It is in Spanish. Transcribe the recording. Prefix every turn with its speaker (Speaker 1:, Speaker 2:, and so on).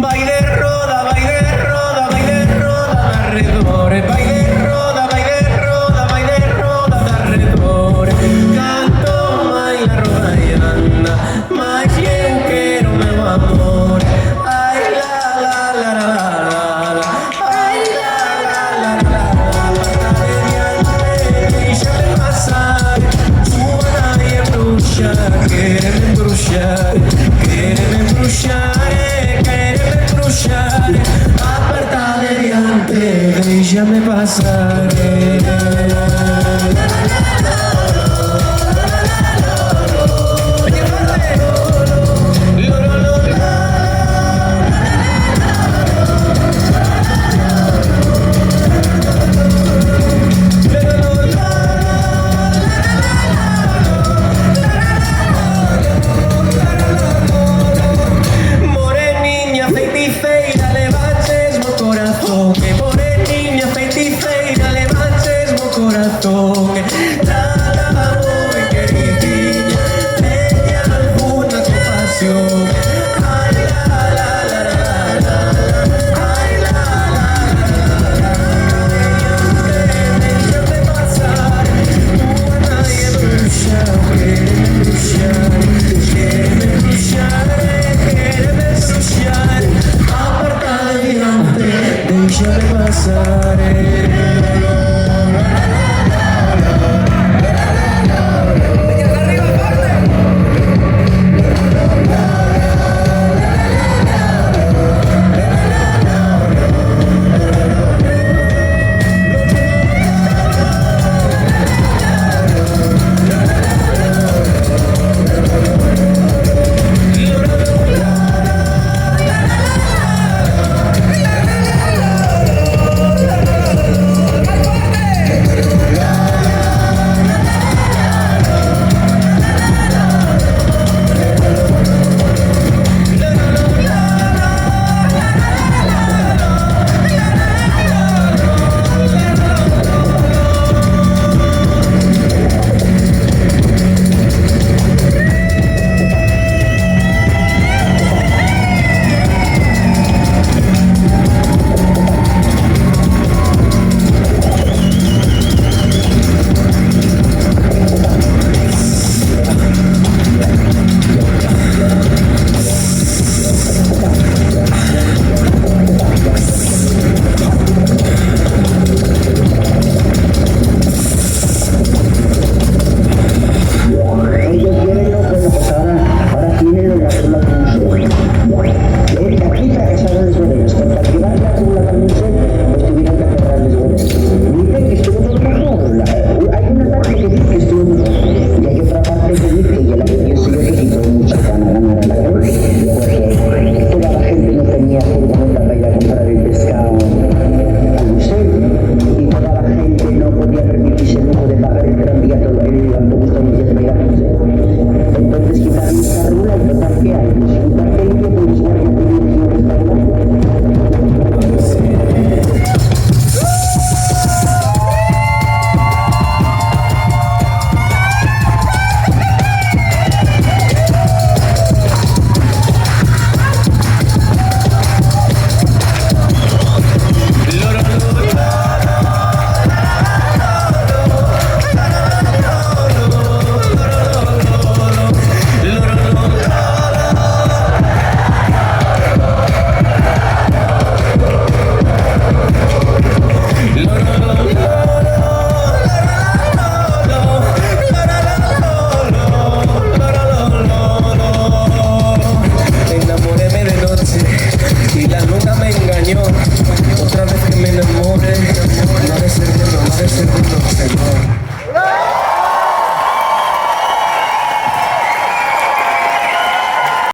Speaker 1: Baile roda, baile roda, baile roda alrededor. Baile roda, baile roda, baile roda alrededor. Canto mai la roda e anda, mas eu quero meu amor. Ai la la la la la la, ai la la la la la. Deixa-me passar, sua nave embruxar, quer-me embruxar, quer-me embruxar. Aparta de diante, déjame pasar. Moreninha feiticeira, levantes meu coração. Moreninha feiticeira, levantes meu coração.